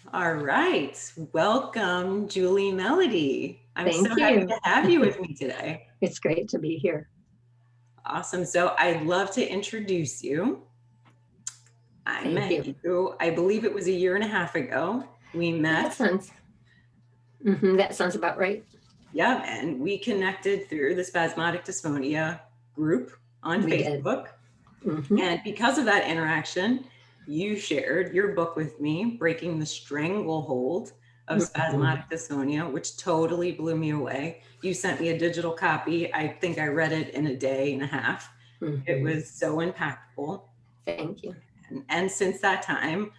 All right. Welcome, Julie Melody. I'm so Thank happy you. to have you with me today. It's great to be here. Awesome. So I'd love to introduce you. I Thank met you. you, I believe it was a year and a half ago. We That met, sounds that sounds about right. yeah, and we connected through the Spasmodic Dysphonia group on We did. Facebook. hmm And because of that interaction, you shared your book with me, Breaking the Stranglehold of hmm Spasmodic Dysphonia, which totally blew me away. You sent me a digital copy. I think I read it in a day and a half. It hmm was so impactful. Thank you. And since that time,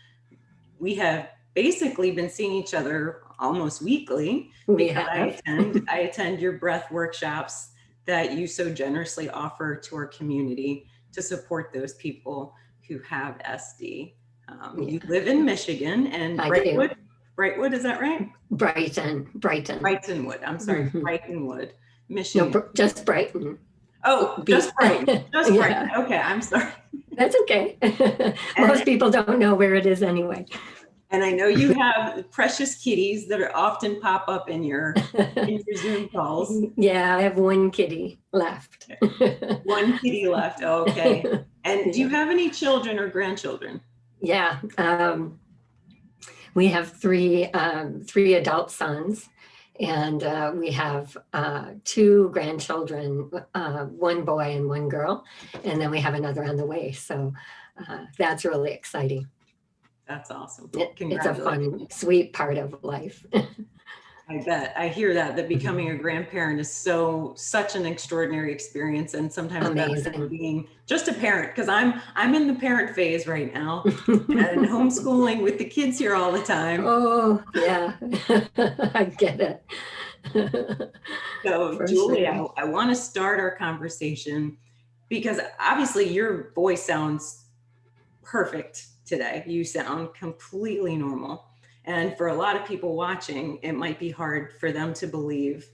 we have basically been seeing each other almost weekly We because have. I attend your breath workshops that you so generously offer to our community to support those people who have SD. You Yeah, live in Michigan and I do. Brightwood, is that right? Brighton. Brightonwood. I'm sorry, hmm Brightonwood, No, Michigan. just Brighton. Oh, just Be Brighton, just Brighton. yeah, Okay, I'm sorry. that's okay. And Most people don't know where it is anyway. And I know you have precious kitties that are often pop up in your Zoom calls. Yeah, I have one kitty left. One kitty left. Okay. And do you Yeah. have any children or grandchildren? Yeah. We have three adult sons, and we have two grandchildren, one boy and one girl, and then we have another on the way. So that's really exciting. That's awesome. It's a Congratulations. fun, sweet part of life. I bet. I hear that becoming a grandparent is such an extraordinary experience and sometimes better than Amazing. being just a parent because I'm in the parent phase right now and homeschooling with the kids here all the time. Oh, yeah, I get it. So, For Julie, sure. I want to start our conversation because obviously your voice sounds perfect today. You sound completely normal. And for a lot of people watching, it might be hard for them to believe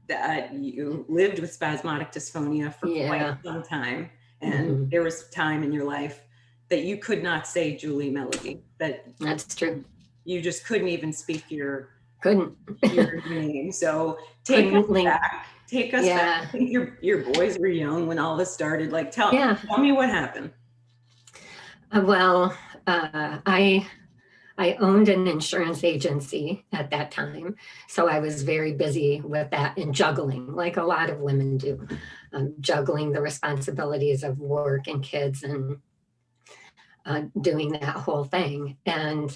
that you lived with spasmodic dysphonia for quite Yeah. some time. And hmm there was time in your life that you could not say Julie Melody, that That's true. you just couldn't even speak Couldn't. your name. So take us Couldn't link. back. Take us back. Yeah. I think your boys were young when all this started. Like Yeah. tell me what happened. Well, I owned an insurance agency at that time, so I was very busy with that and juggling, like a lot of women do, juggling the responsibilities of work and kids and doing that whole thing. And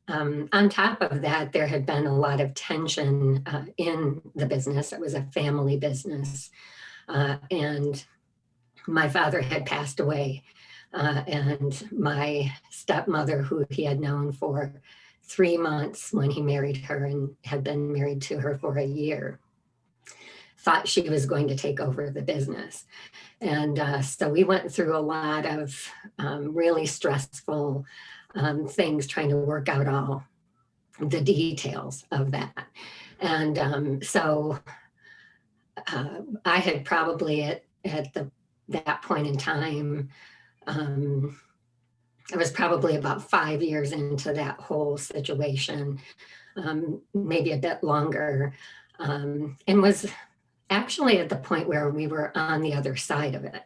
on top of that, there had been a lot of tension in the business. It was a family business, and my father had passed away. And my stepmother, who he had known for 3 months when he married her and had been married to her for a year, thought she was going to take over the business. And so we went through a lot of really stressful things trying to work out all the details of that. And I had probably at that point in time, I was probably about 5 years into that whole situation, maybe a bit longer, and was actually at the point where we were on the other side of it.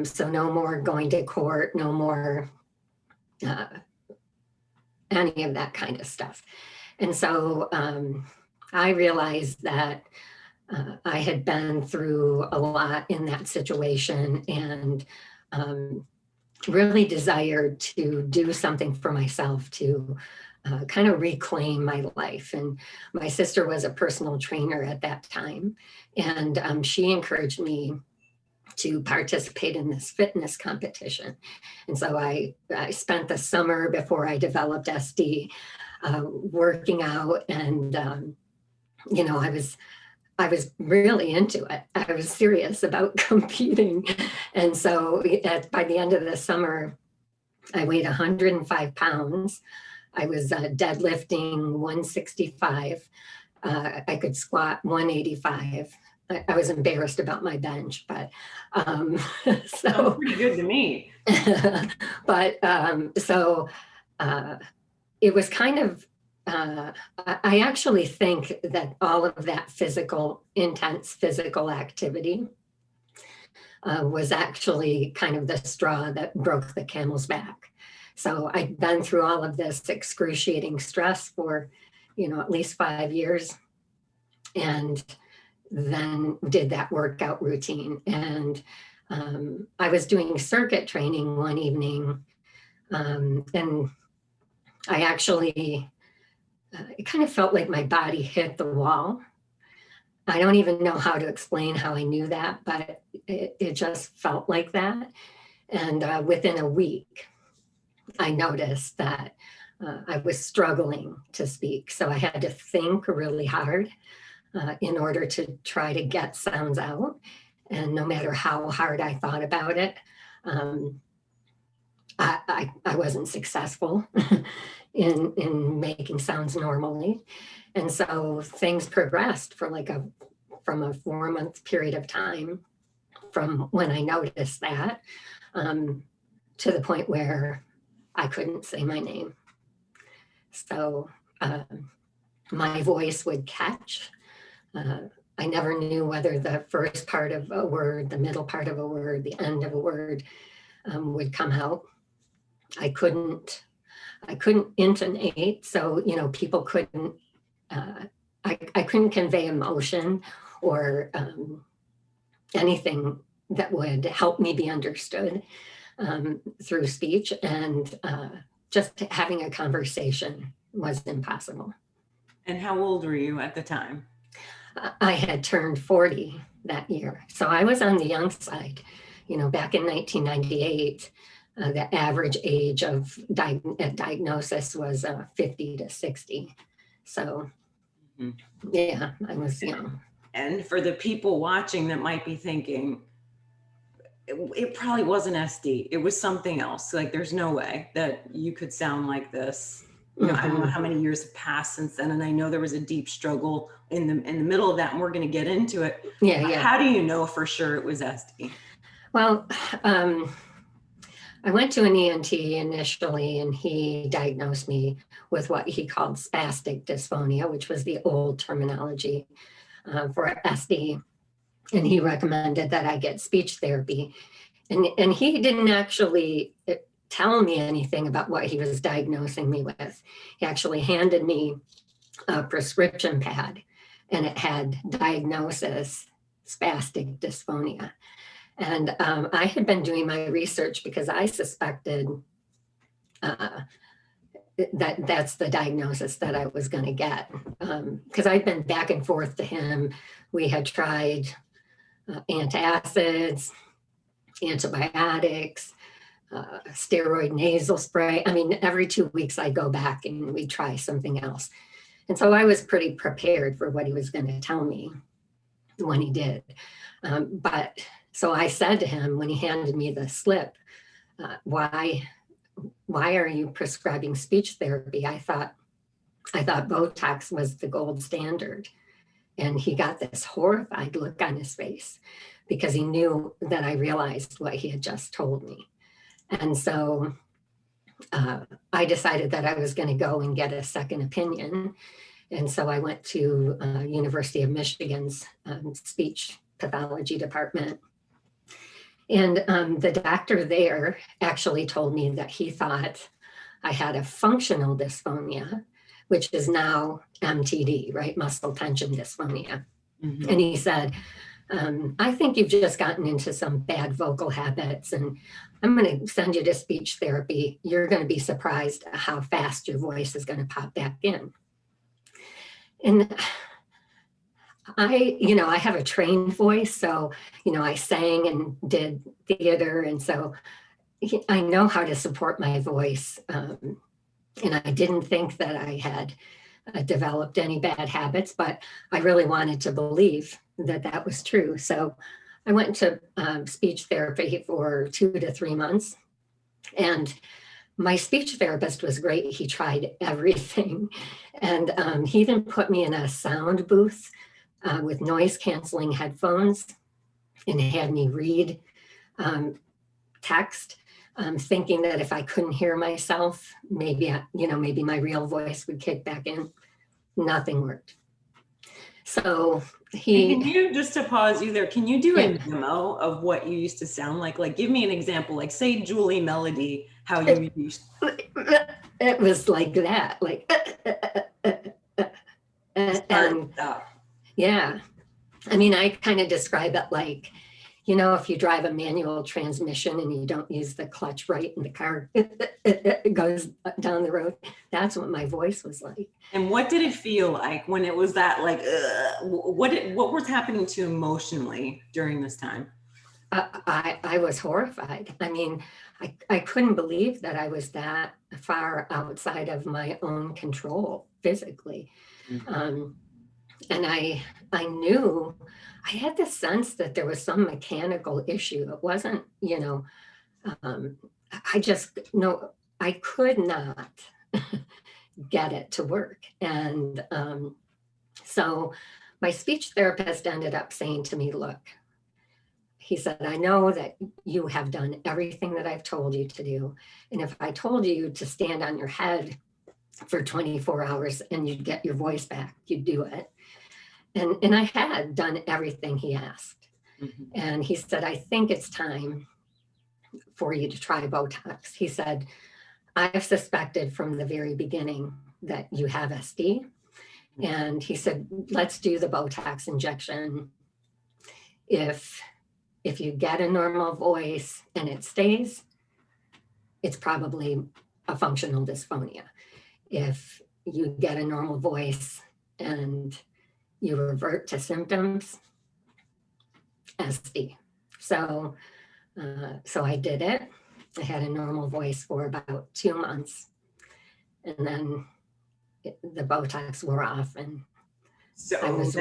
So no more going to court, no more uh, any of that kind of stuff. And so I realized that I had been through a lot in that situation and really desired to do something for myself to kind of reclaim my life. And my sister was a personal trainer at that time, and she encouraged me to participate in this fitness competition. And so I spent the summer before I developed SD working out, and I was really into it. I was serious about competing. And so by the end of the summer, I weighed 105 pounds. I was deadlifting 165. I could squat 185. I was embarrassed about my bench, but Sounds so, pretty good to me. but so it was kind of I actually think that all of that intense physical activity was actually kind of the straw that broke the camel's back. So I'd been through all of this excruciating stress for, at least 5 years, and then did that workout routine. And I was doing circuit training one evening, and I actually, it kind of felt like my body hit the wall. I don't even know how to explain how I knew that, but it just felt like that. And within a week, I noticed that I was struggling to speak. So I had to think really hard in order to try to get sounds out. And no matter how hard I thought about it, I wasn't successful in making sounds normally. And so things progressed from a 4-month period of time from when I noticed that to the point where I couldn't say my name. So my voice would catch. I never knew whether the first part of a word, the middle part of a word, the end of a word would come out. I couldn't intonate, so people couldn't. I couldn't convey emotion or anything that would help me be understood through speech, and just having a conversation was impossible. And how old were you at the time? I had turned 40 that year, so I was on the young side. Back in 1998, the average age of diagnosis was 50 to 60. So, yeah, I was young. And for the people watching that might be thinking, it probably wasn't SD. It was something else. Like, there's no way that you could sound like this. I don't know how many years have passed since then, and I know there was a deep struggle in the middle of that, and we're going to get into it. Yeah. How do you know for sure it was SD? Well, I went to an ENT initially, and he diagnosed me with what he called spastic dysphonia, which was the old terminology for SD. And he recommended that I get speech therapy. And he didn't actually tell me anything about what he was diagnosing me with. He actually handed me a prescription pad, and it had diagnosis spastic dysphonia. And I had been doing my research because I suspected that that's the diagnosis that I was going to get. Because I'd been back and forth to him. We had tried antacids, antibiotics, steroid nasal spray. I mean, every 2 weeks I go back and we try something else. And so I was pretty prepared for what he was going to tell me when he did. But so I said to him when he handed me the slip, why are you prescribing speech therapy? I thought Botox was the gold standard. And he got this horrified look on his face because he knew that I realized what he had just told me. And so I decided that I was going to go and get a second opinion. And so I went to University of Michigan's speech pathology department. And the doctor there actually told me that he thought I had a functional dysphonia, which is now MTD, right? Muscle tension dysphonia. Mm-hmm. And he said, I think you've just gotten into some bad vocal habits, and I'm going to send you to speech therapy. You're going to be surprised at how fast your voice is going to pop back in. And I have a trained voice, so, I sang and did theater. And so I know how to support my voice. And I didn't think that I had developed any bad habits, but I really wanted to believe that that was true. So I went to speech therapy for 2 to 3 months. And my speech therapist was great. He tried everything. And he even put me in a sound booth with noise canceling headphones and had me read text. thinking that if I couldn't hear myself, maybe, maybe my real voice would kick back in. Nothing worked. So And can you, just to pause you there, can you do a demo of what you used to sound like? Like, give me an example, like say Julie Melody, how you used. It was like that, like, and stop. Yeah. I mean, I kind of describe it like, if you drive a manual transmission and you don't use the clutch right and the car it goes down the road. That's what my voice was like. And what did it feel like when it was that, like, what was happening to you emotionally during this time? I was horrified. I mean, I couldn't believe that I was that far outside of my own control physically. Mm-hmm. And I knew, I had the sense that there was some mechanical issue. It wasn't, I just, no, I could not get it to work. And so my speech therapist ended up saying to me, look, he said, I know that you have done everything that I've told you to do. And if I told you to stand on your head for 24 hours and you'd get your voice back, you'd do it. And I had done everything he asked. Mm-hmm. And he said, I think it's time for you to try Botox. He said, I've suspected from the very beginning that you have SD. Mm-hmm. And he said, let's do the Botox injection. If you get a normal voice and it stays, it's probably a functional dysphonia. If you get a normal voice and you revert to symptoms, SD. So I did it. I had a normal voice for about 2 months. And then the Botox wore off. And so I was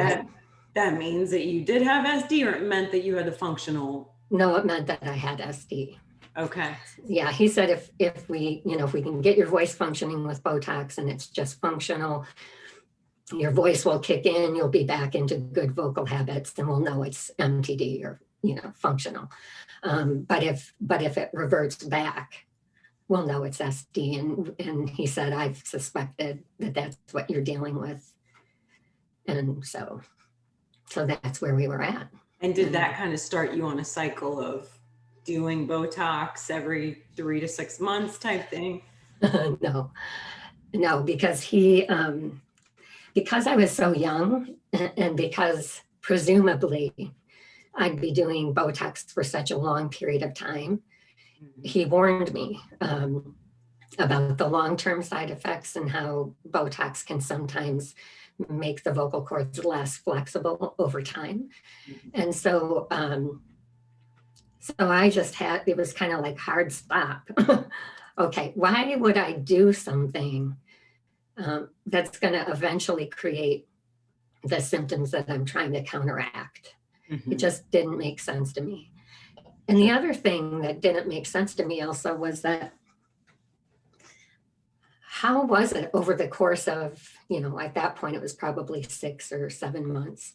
that means that you did have SD, or it meant that you had a functional? No, it meant that I had SD. Okay. Yeah, he said if we can get your voice functioning with Botox and it's just functional, your voice will kick in, you'll be back into good vocal habits, and we'll know it's MTD or, functional. But if it reverts back, we'll know it's SD. And he said, I've suspected that that's what you're dealing with. And so that's where we were at. And did that kind of start you on a cycle of doing Botox every 3 to 6 months type thing? No, because because I was so young, and because presumably I'd be doing Botox for such a long period of time, mm-hmm. he warned me about the long-term side effects and how Botox can sometimes make the vocal cords less flexible over time. Mm-hmm. And so I just had, it was kind of like hard stop. Okay, why would I do something that's going to eventually create the symptoms that I'm trying to counteract? Mm-hmm. It just didn't make sense to me. And the other thing that didn't make sense to me also was that, how was it over the course of, at that point, it was probably 6 or 7 months.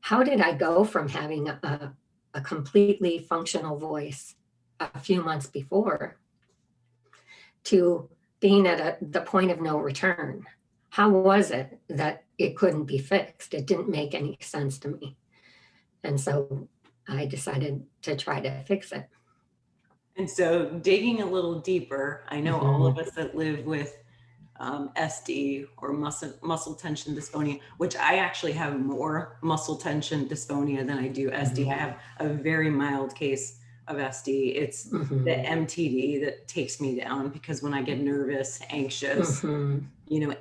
How did I go from having a completely functional voice a few months before to being at the point of no return? How was it that it couldn't be fixed? It didn't make any sense to me. And so I decided to try to fix it. And so digging a little deeper, I know mm-hmm. all of us that live with SD or muscle tension dysphonia, which I actually have more muscle tension dysphonia than I do SD. Mm-hmm. I have a very mild case of SD. It's mm-hmm. the MTD that takes me down, because when I get nervous, anxious, mm-hmm.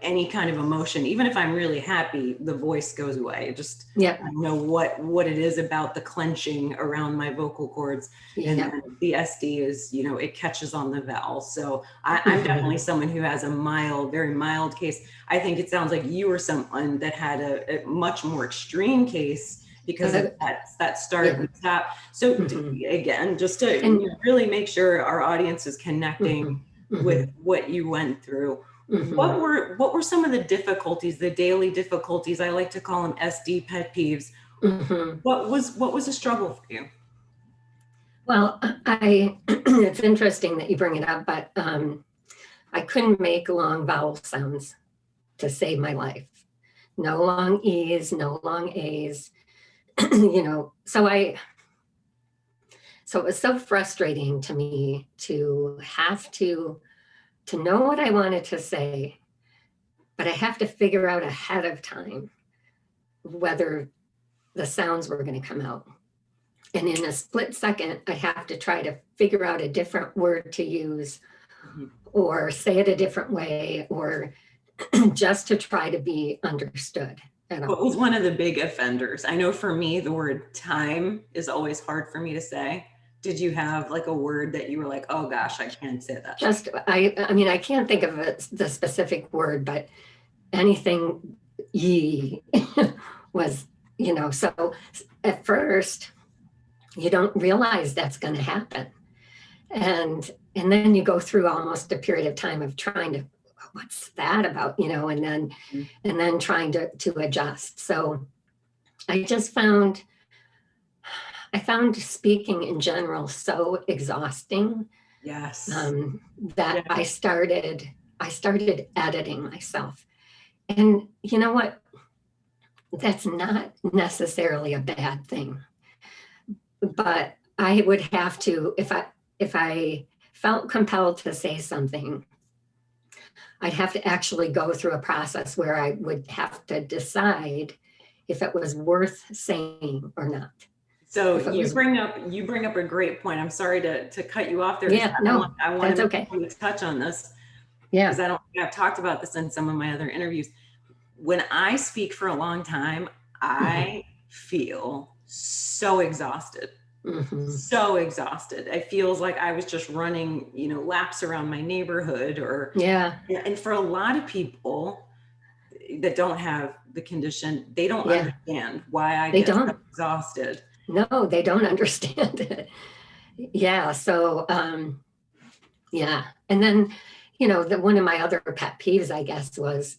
Any kind of emotion, even if I'm really happy, the voice goes away. It just, I know what it is about the clenching around my vocal cords. And then the SD is, it catches on the vowel. So I'm definitely someone who has a very mild case. I think it sounds like you were someone that had a much more extreme case because of that start and stop. So mm-hmm. again, just to really make sure our audience is connecting mm-hmm. with what you went through. Mm-hmm. What were some of the difficulties, the daily difficulties? I like to call them SD pet peeves. Mm-hmm. What was a struggle for you? Well, it's interesting that you bring it up, but I couldn't make long vowel sounds to save my life. No long E's, no long A's, so it was so frustrating to me to have to know what I wanted to say, but I have to figure out ahead of time whether the sounds were going to come out. And in a split second, I have to try to figure out a different word to use or say it a different way or just to try to be understood. What was one of the big offenders? I know for me, the word time is always hard for me to say. Did you have like a word that you were like, oh gosh, I can't say that? I mean, I can't think of the specific word, but anything ye was, so at first you don't realize that's going to happen. And then you go through almost a period of time of trying to, what's that about, and then trying to adjust. So I found speaking in general so exhausting. Yes. That I started editing myself. And you know what? That's not necessarily a bad thing. But I would have to, if I felt compelled to say something, I'd have to actually go through a process where I would have to decide if it was worth saying or not. So you bring up a great point. I'm sorry to cut you off there. Yeah, no, I want that's okay. to touch on this. Yeah, because I've talked about this in some of my other interviews. When I speak for a long time, I feel so exhausted. So exhausted. It feels like I was just running, laps around my neighborhood and for a lot of people that don't have the condition, they don't understand why I get so exhausted. No, they don't understand it. Yeah. So, yeah. And then, one of my other pet peeves, I guess, was,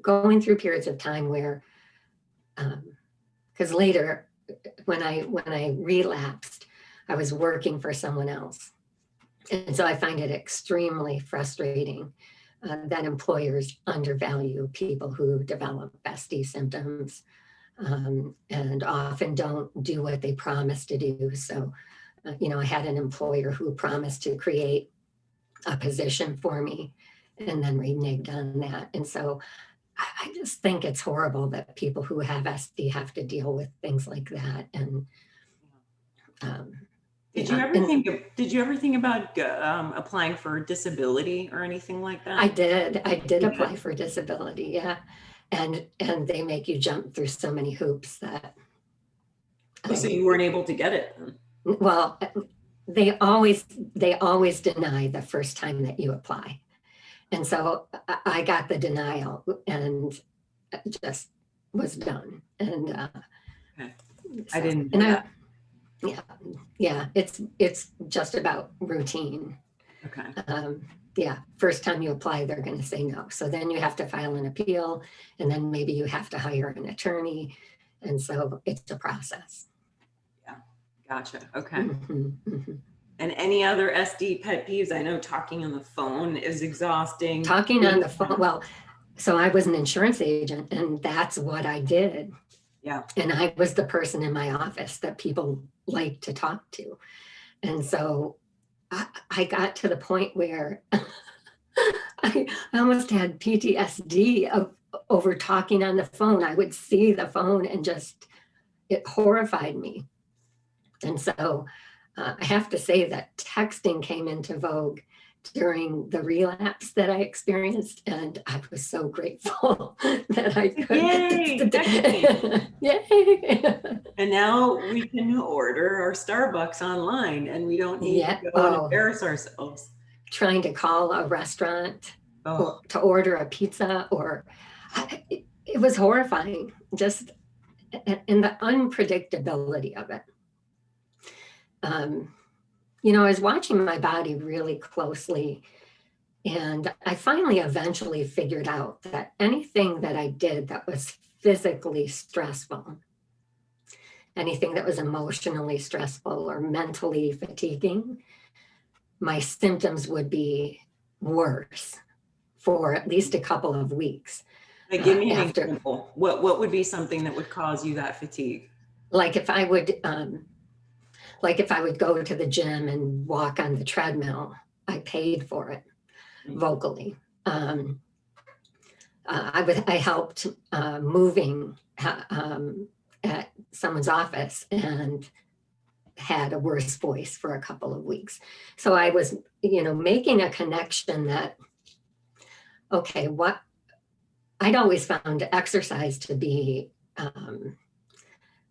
going through periods of time where, because later when I relapsed, I was working for someone else. And so I find it extremely frustrating that employers undervalue people who develop BSD symptoms and often don't do what they promise to do. So, I had an employer who promised to create a position for me and then reneged on that. And so I just think it's horrible that people who have SD have to deal with things like that. And did you ever think about applying for disability or anything like that? I did apply for disability. Yeah. And they make you jump through so many hoops that. So you weren't able to get it? Well, they always deny the first time that you apply. And so I got the denial and just was done. And okay. I didn't know that. Yeah, it's just about routine. Okay. Yeah, first time you apply, they're going to say no. So then you have to file an appeal, and then maybe you have to hire an attorney. And so it's a process. Yeah, gotcha. Okay. And any other SD pet peeves? I know talking on the phone is exhausting. Talking on the phone, well, so I was an insurance agent, and that's what I did. Yeah. And I was the person in my office that people like to talk to. And so I got to the point where I almost had PTSD over talking on the phone. I would see the phone and it horrified me. And so I have to say that texting came into vogue during the relapse that I experienced, and I was so grateful that I could. Yay! And now we can order our Starbucks online, and we don't need to go and embarrass ourselves. Trying to call a restaurant to order a pizza, it was horrifying, just in the unpredictability of it. I was watching my body really closely, and I finally eventually figured out that anything that I did that was physically stressful anything that was emotionally stressful or mentally fatiguing, my symptoms would be worse for at least a couple of weeks. Like, give me an after, example. What would be something that would cause you that fatigue? like if I would go to the gym and walk on the treadmill, I paid for it vocally. I helped moving at someone's office and had a worse voice for a couple of weeks. So I was, making a connection that, okay, what I'd always found exercise to be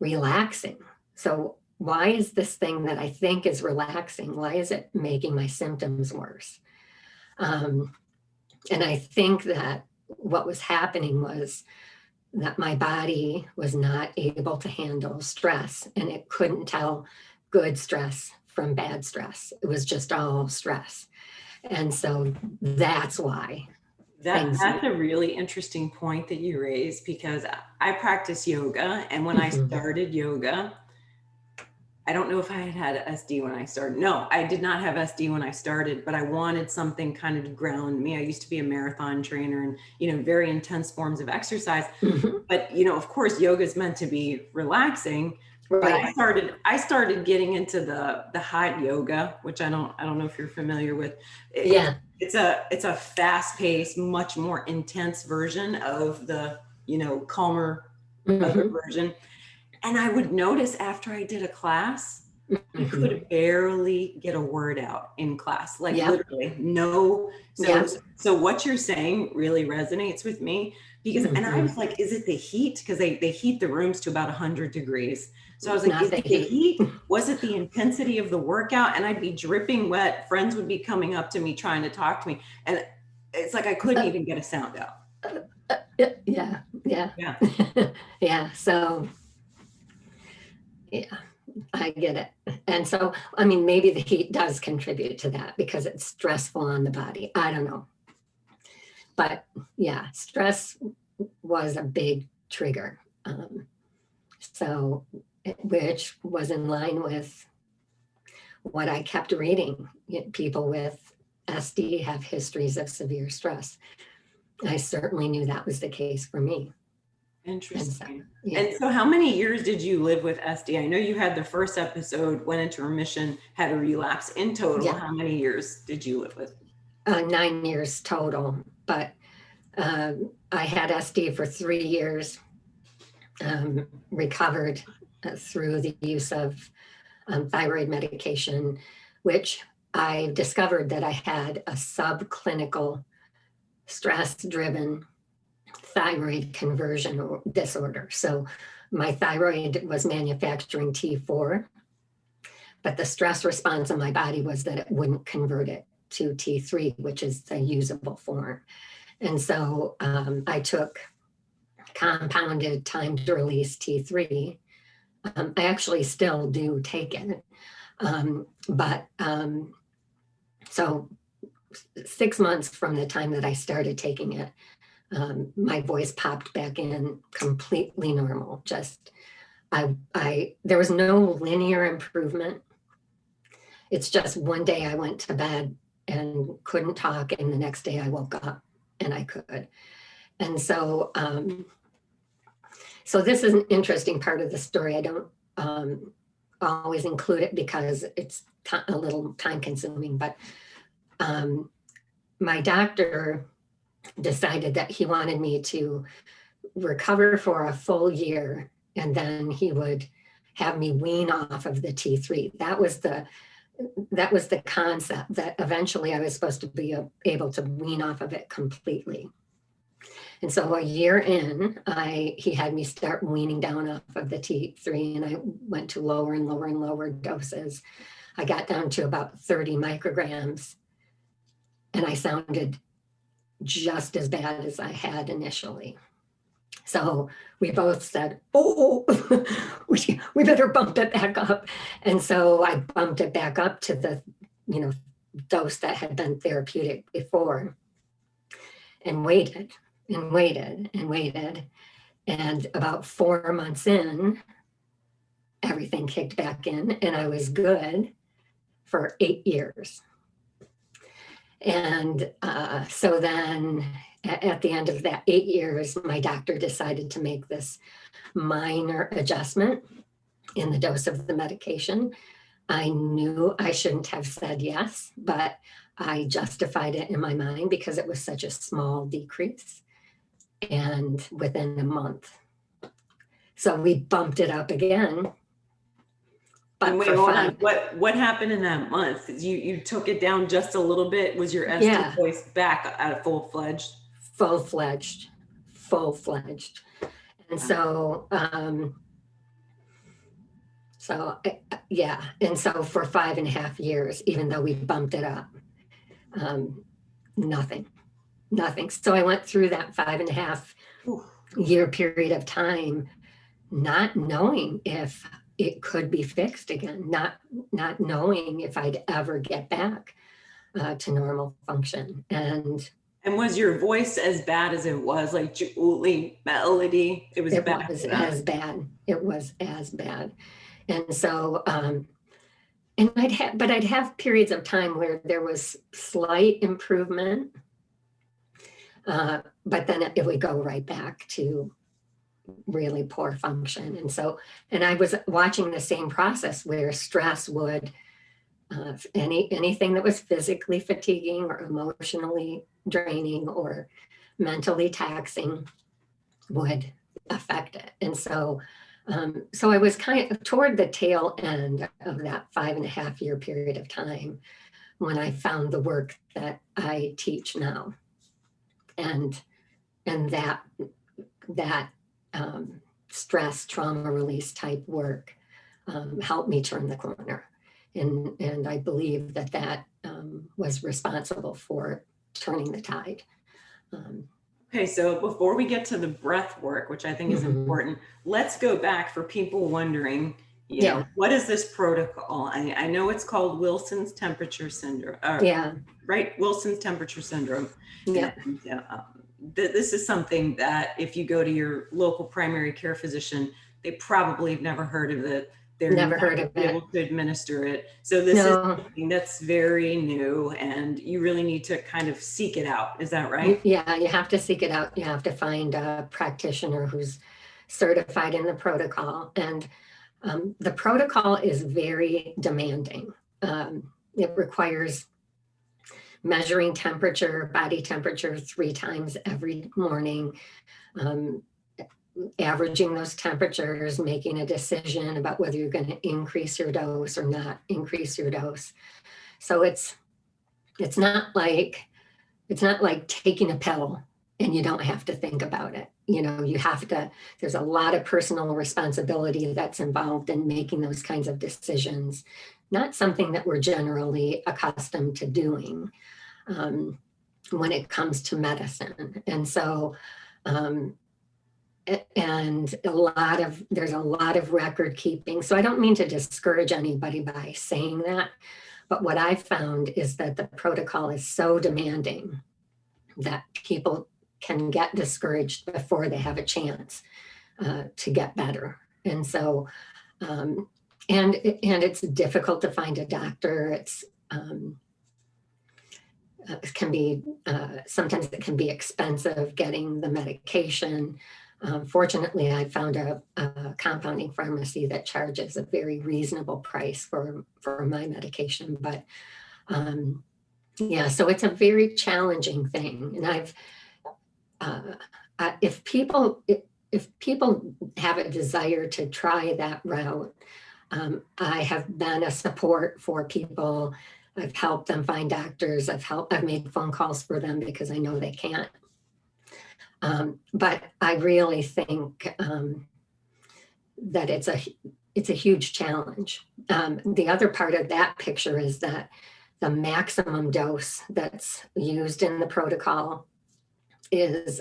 relaxing. So why is this thing that I think is relaxing, why is it making my symptoms worse? And I think that what was happening was that my body was not able to handle stress, and it couldn't tell good stress from bad stress. It was just all stress. And so that's why. That's a really interesting point that you raised, because I practice yoga, and when I started yoga, I don't know if I had SD when I started. No, I did not have SD when I started, but I wanted something kind of to ground me. I used to be a marathon trainer and, very intense forms of exercise. But, of course, yoga is meant to be relaxing. Right. But I started getting into the hot yoga, which I don't know if you're familiar with. Yeah. It's a fast-paced, much more intense version of the, calmer other version. And I would notice after I did a class, I could barely get a word out in class, like literally no. So what you're saying really resonates with me, because, and I was like, is it the heat? Because they heat the rooms to about 100 degrees. So I was like, is it the heat? Was it the intensity of the workout? And I'd be dripping wet. Friends would be coming up to me trying to talk to me. And it's like I couldn't even get a sound out. Yeah. Yeah. So yeah, I get it. And so, I mean, maybe the heat does contribute to that because it's stressful on the body. I don't know. But yeah, stress was a big trigger. Which was in line with what I kept reading. People with SD have histories of severe stress. I certainly knew that was the case for me. Interesting. And so how many years did you live with SD? I know you had the first episode, went into remission, had a relapse. In total, how many years did you live with? 9 years total, but I had SD for 3 years, recovered through the use of thyroid medication, which I discovered that I had a subclinical stress-driven thyroid conversion disorder. So my thyroid was manufacturing T4, but the stress response in my body was that it wouldn't convert it to T3, which is the usable form. And so I took compounded timed release T3. I actually still do take it. So 6 months from the time that I started taking it, my voice popped back in completely normal. There was no linear improvement. It's just one day I went to bed and couldn't talk, and the next day I woke up and I could. And so, so this is an interesting part of the story. I don't always include it because it's a little time consuming, but my doctor decided that he wanted me to recover for a full year, and then he would have me wean off of the T3. That was the concept, that eventually I was supposed to be able to wean off of it completely. And so a year in, he had me start weaning down off of the T3, and I went to lower and lower and lower doses. I got down to about 30 micrograms, and I sounded just as bad as I had initially. So we both said, oh, we better bump it back up. And so I bumped it back up to the, dose that had been therapeutic before, and waited and waited and waited. And about 4 months in, everything kicked back in, and I was good for 8 years. And so then at the end of that 8 years, my doctor decided to make this minor adjustment in the dose of the medication. I knew I shouldn't have said yes, but I justified it in my mind because it was such a small decrease. And within a month, so we bumped it up again. But wait, hold on. What happened in that month? You took it down just a little bit. Was your ST voice back at full-fledged? Full-fledged. And so, yeah. And so for 5.5 years, even though we bumped it up, nothing. So I went through that 5.5 year period of time, not knowing if it could be fixed again, not knowing if I'd ever get back to normal function. And was your voice as bad as it was, like Julie melody? It was bad. It was as bad. And so, and I'd have periods of time where there was slight improvement, but then it would go right back to really poor function. And so, and I was watching the same process where stress would, anything that was physically fatiguing or emotionally draining or mentally taxing would affect it. And so, so I was kind of toward the tail end of that 5.5 year period of time when I found the work that I teach now. And that stress, trauma release type work helped me turn the corner. And I believe that was responsible for turning the tide. Okay, so before we get to the breath work, which I think is important, let's go back for people wondering, you know, what is this protocol? I know it's called Wilson's temperature syndrome. Right, Wilson's temperature syndrome. Yeah. This is something that if you go to your local primary care physician, they probably have never heard of it. They're never heard of it. Able to administer it. So this is something that's very new, and you really need to kind of seek it out. Is that right? Yeah, you have to seek it out. You have to find a practitioner who's certified in the protocol. And the protocol is very demanding. It requires measuring temperature, body temperature 3 times every morning, averaging those temperatures, making a decision about whether you're going to increase your dose or not increase your dose. So it's not like taking a pill and you don't have to think about it. You know, you have to, there's a lot of personal responsibility that's involved in making those kinds of decisions, not something that we're generally accustomed to doing when it comes to medicine. And so, and there's a lot of record keeping. So I don't mean to discourage anybody by saying that, but what I found is that the protocol is so demanding that people can get discouraged before they have a chance to get better. And so, and it's difficult to find a doctor. It can be, sometimes it can be expensive getting the medication. Fortunately, I found a compounding pharmacy that charges a very reasonable price for my medication. But yeah, so it's a very challenging thing. And if people have a desire to try that route, I have been a support for people. I've helped them find doctors. I've made phone calls for them because I know they can't. But I really think that it's a huge challenge. The other part of that picture is that the maximum dose that's used in the protocol is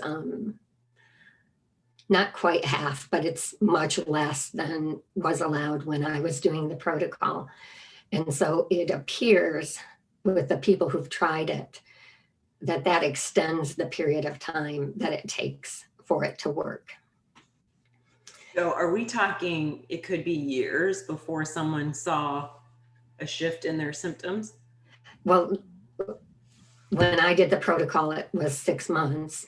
not quite half, but it's much less than was allowed when I was doing the protocol. And so it appears with the people who've tried it that extends the period of time that it takes for it to work. So are we talking, it could be years before someone saw a shift in their symptoms? Well, when I did the protocol, it was 6 months.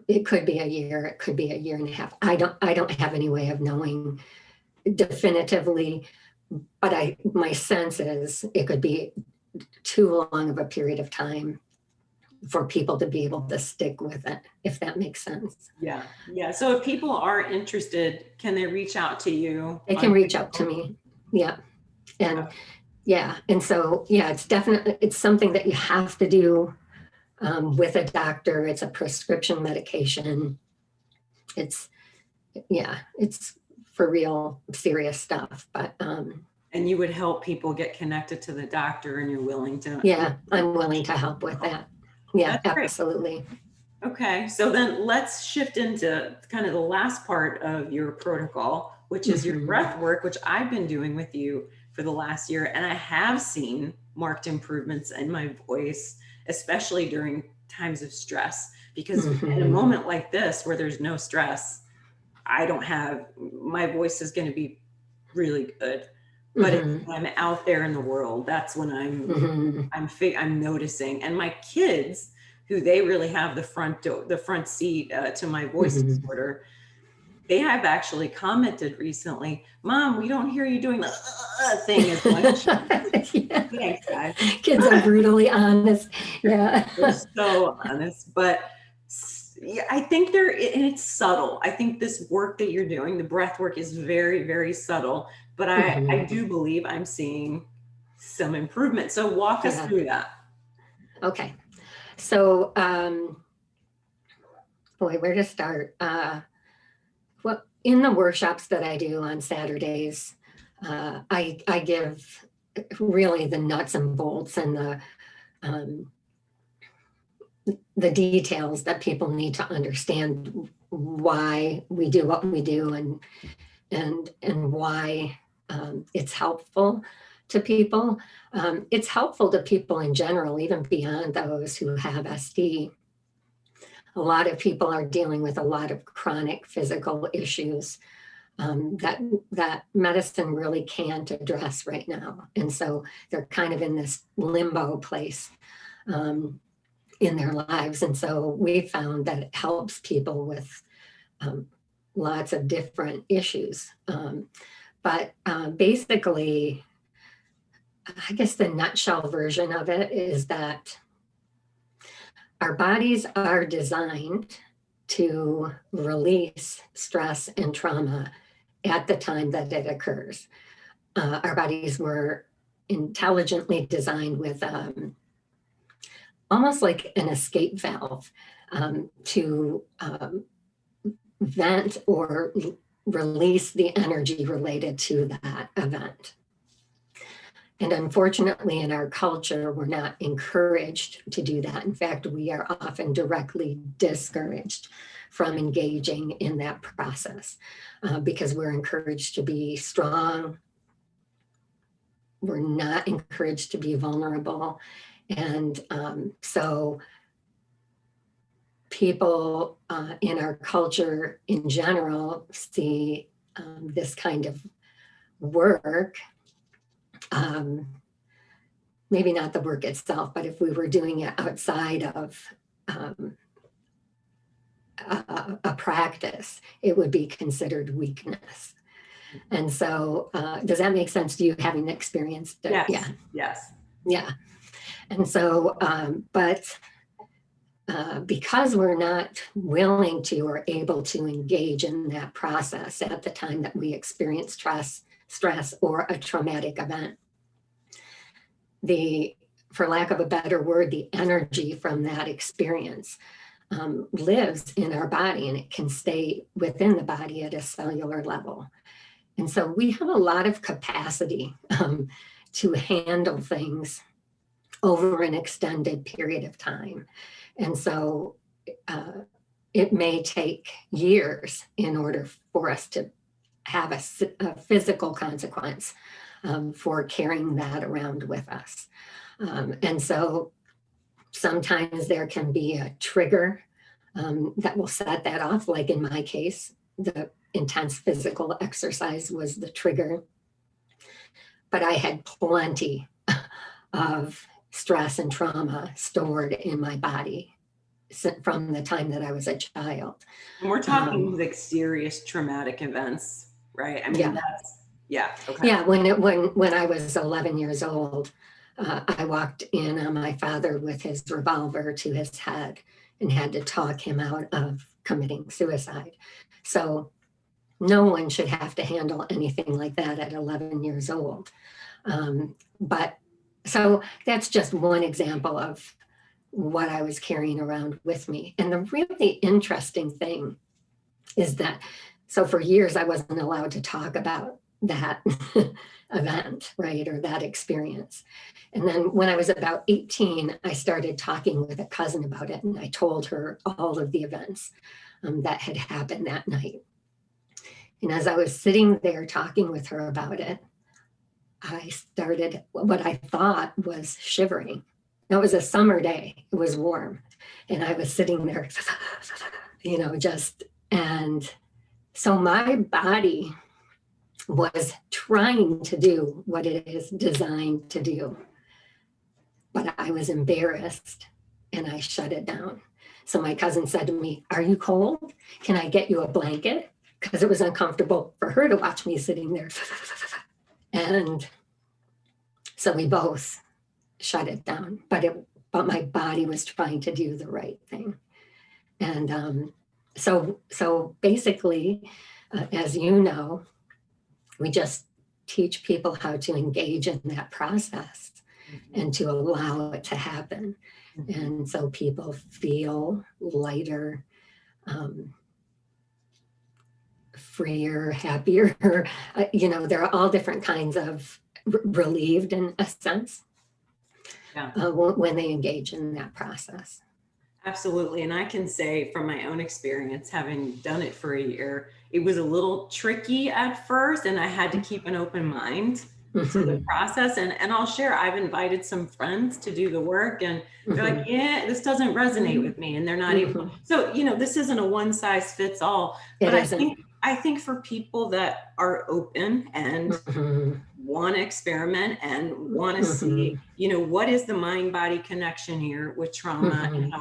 It could be a year, it could be a year and a half. I don't have any way of knowing definitively, but my sense is it could be too long of a period of time for people to be able to stick with it, if that makes sense. Yeah. Yeah. So if people are interested, can they reach out to you? They can reach out to me. Yeah. And yeah. And so, yeah, it's something that you have to do with a doctor. It's a prescription medication. It's for real serious stuff. But and you would help people get connected to the doctor, and you're willing to. Yeah, I'm willing to help with that. Yeah, That's absolutely. Great. Okay, so then let's shift into kind of the last part of your protocol, which is your breath work, which I've been doing with you for the last year. And I have seen marked improvements in my voice, especially during times of stress, because in a moment like this, where there's no stress, my voice is going to be really good. But if I'm out there in the world, that's when I'm noticing. And my kids, who they really have the front seat to my voice disorder, they have actually commented recently, "Mom, we don't hear you doing the thing as much." Yeah. Thanks, guys. Kids are brutally honest. Yeah. They're so honest. But yeah, I think and it's subtle. I think this work that you're doing, the breath work, is very, very subtle. But I do believe I'm seeing some improvement. So walk us through that. Okay. So, boy, where to start? Well, in the workshops that I do on Saturdays, I give really the nuts and bolts and the details that people need to understand why we do what we do and why it's helpful to people. It's helpful to people in general, even beyond those who have SD. A lot of people are dealing with a lot of chronic physical issues that medicine really can't address right now. And so they're kind of in this limbo place in their lives. And so we found that it helps people with lots of different issues. But basically, I guess the nutshell version of it is that our bodies are designed to release stress and trauma at the time that it occurs. Our bodies were intelligently designed with almost like an escape valve to vent or release the energy related to that event. And unfortunately, in our culture, we're not encouraged to do that. In fact, we are often directly discouraged from engaging in that process because we're encouraged to be strong. We're not encouraged to be vulnerable. And so people in our culture in general see this kind of work, maybe not the work itself, but if we were doing it outside of a practice, it would be considered weakness. And so does that make sense to you, having experienced it? Yes. Yeah. Yes. Yeah. And so, because we're not willing to or able to engage in that process at the time that we experience stress or a traumatic event, for lack of a better word, the energy from that experience lives in our body, and it can stay within the body at a cellular level. And so we have a lot of capacity to handle things over an extended period of time. And so it may take years in order for us to have a physical consequence for carrying that around with us. And so sometimes there can be a trigger that will set that off, like in my case, the intense physical exercise was the trigger. But I had plenty of stress and trauma stored in my body from the time that I was a child. And we're talking like serious traumatic events, right? I mean, Yeah. Okay. Yeah, when I was 11 years old, I walked in on my father with his revolver to his head and had to talk him out of committing suicide. So no one should have to handle anything like that at 11 years old. But so that's just one example of what I was carrying around with me. And the really interesting thing is that, so for years I wasn't allowed to talk about that event, right, or that experience. And then when I was about 18, I started talking with a cousin about it, and I told her all of the events that had happened that night. And as I was sitting there talking with her about it, I started what I thought was shivering. It was a summer day, it was warm, and I was sitting there, and so my body was trying to do what it is designed to do, but I was embarrassed and I shut it down. So my cousin said to me, "Are you cold? Can I get you a blanket?" Because it was uncomfortable for her to watch me sitting there. And so we both shut it down, but my body was trying to do the right thing. And so basically, as you know, we just teach people how to engage in that process and to allow it to happen. And so people feel lighter, freer, happier. There are all different kinds of relieved in a sense when they engage in that process. Absolutely. And I can say from my own experience, having done it for a year, it was a little tricky at first, and I had to keep an open mind to the process. And I'll share, I've invited some friends to do the work, and they're like, yeah, this doesn't resonate with me. And they're not able. So, this isn't a one size fits all. But I think for people that are open and want to experiment and want to see, what is the mind-body connection here with trauma and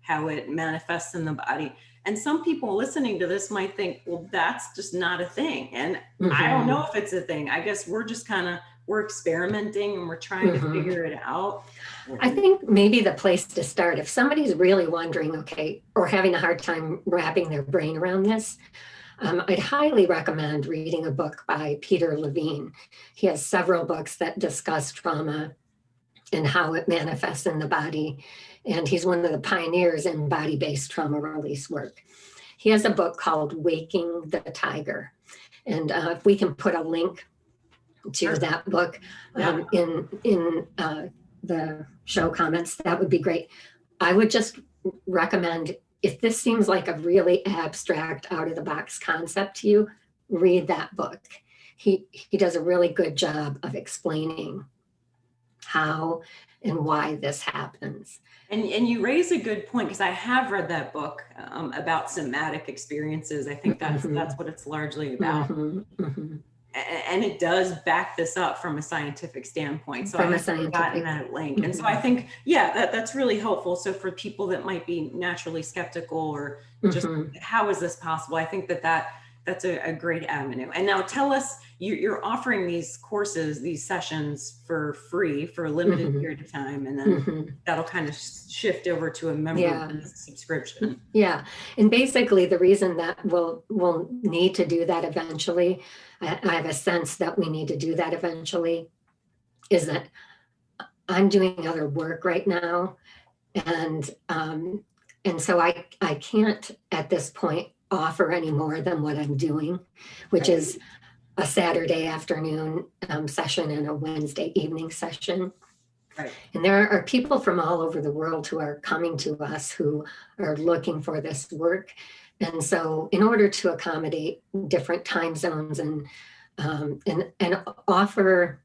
how it manifests in the body. And some people listening to this might think, well, that's just not a thing. And I don't know if it's a thing. I guess we're just we're experimenting and we're trying to figure it out. I think maybe the place to start, if somebody's really wondering, okay, or having a hard time wrapping their brain around this, I'd highly recommend reading a book by Peter Levine. He has several books that discuss trauma and how it manifests in the body. And he's one of the pioneers in body-based trauma release work. He has a book called Waking the Tiger. And if we can put a link to that book in the show comments, that would be great. I would just recommend, if this seems like a really abstract, out of the box concept to you, read that book. He does a really good job of explaining how and why this happens. And you raise a good point, because I have read that book about somatic experiences. I think that's what it's largely about. And it does back this up from a scientific standpoint. So I've gotten that link. And so I think, that's really helpful. So for people that might be naturally skeptical or just how is this possible? I think that's a great avenue. And now tell us, you're offering these courses, these sessions for free for a limited period of time, and then that'll kind of shift over to a member subscription. Yeah, and basically the reason that we'll need to do that eventually, I have a sense that we need to do that eventually, is that I'm doing other work right now, and so I can't at this point offer any more than what I'm doing, which is a Saturday afternoon session and a Wednesday evening session. Right. And there are people from all over the world who are coming to us who are looking for this work. And so in order to accommodate different time zones and offer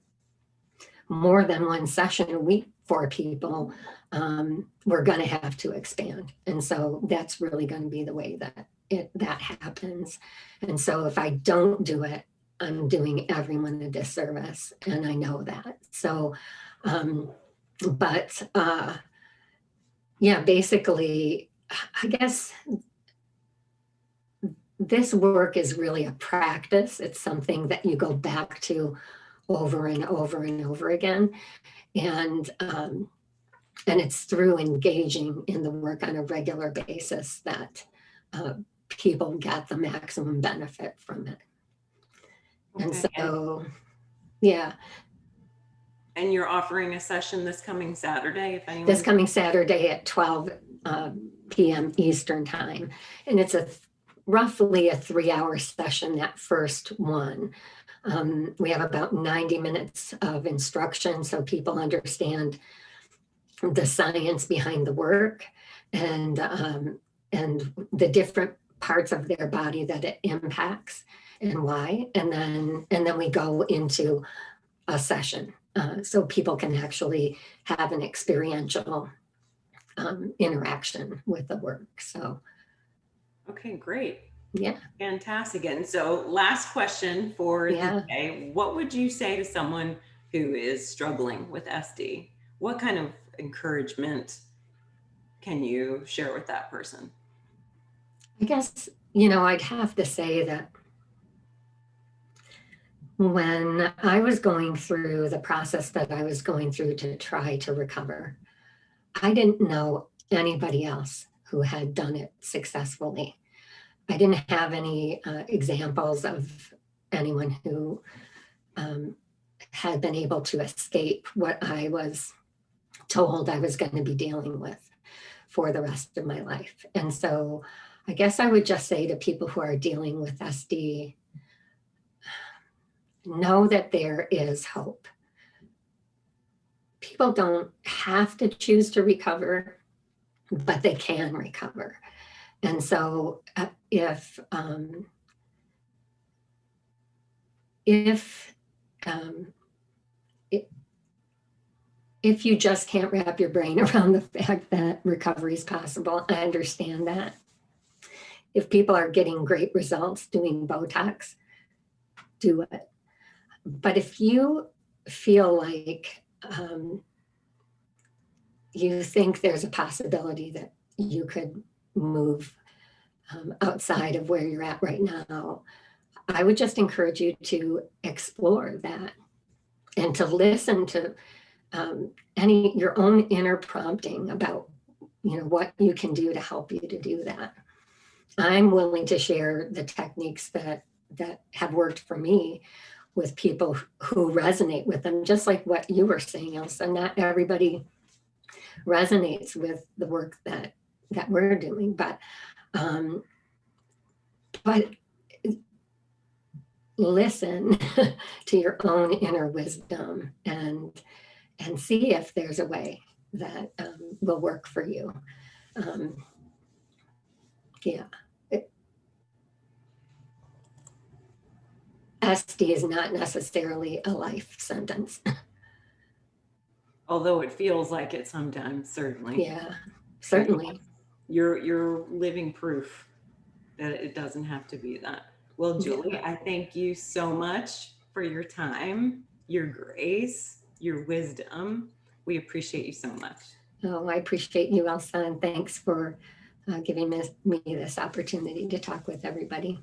more than one session a week for people, we're going to have to expand. And so that's really going to be the way that that happens. And so if I don't do it, I'm doing everyone a disservice, and I know that. So, but yeah, basically, I guess this work is really a practice. It's something that you go back to over and over and over again. And it's through engaging in the work on a regular basis that people get the maximum benefit from it. Okay. And so, yeah. And you're offering a session this coming Saturday, if anyone. This coming Saturday at 12 p.m. Eastern time. And it's roughly a 3-hour session, that first one. We have about 90 minutes of instruction so people understand the science behind the work and the different parts of their body that it impacts and why. And then we go into a session so people can actually have an experiential interaction with the work. So. Okay, great. Yeah. Fantastic. And so last question for today, what would you say to someone who is struggling with SD? What kind of encouragement can you share with that person? I guess, I'd have to say that when I was going through the process that I was going through to try to recover, I didn't know anybody else who had done it successfully. I didn't have any examples of anyone who had been able to escape what I was told I was going to be dealing with for the rest of my life. And so I guess I would just say to people who are dealing with SD, know that there is hope. People don't have to choose to recover, but they can recover. And so if you just can't wrap your brain around the fact that recovery is possible, I understand that. If people are getting great results doing Botox, do it. But if you feel like you think there's a possibility that you could move outside of where you're at right now, I would just encourage you to explore that and to listen to your own inner prompting about what you can do to help you to do that. I'm willing to share the techniques that have worked for me with people who resonate with them, just like what you were saying, Elsa. Not everybody resonates with the work that we're doing, but listen to your own inner wisdom and see if there's a way that will work for you. SD is not necessarily a life sentence. Although it feels like it sometimes, certainly. Yeah, certainly. You're living proof that it doesn't have to be that. Well, Julie, I thank you so much for your time, your grace, your wisdom. We appreciate you so much. Oh, I appreciate you, Elsa, and thanks for giving me this opportunity to talk with everybody.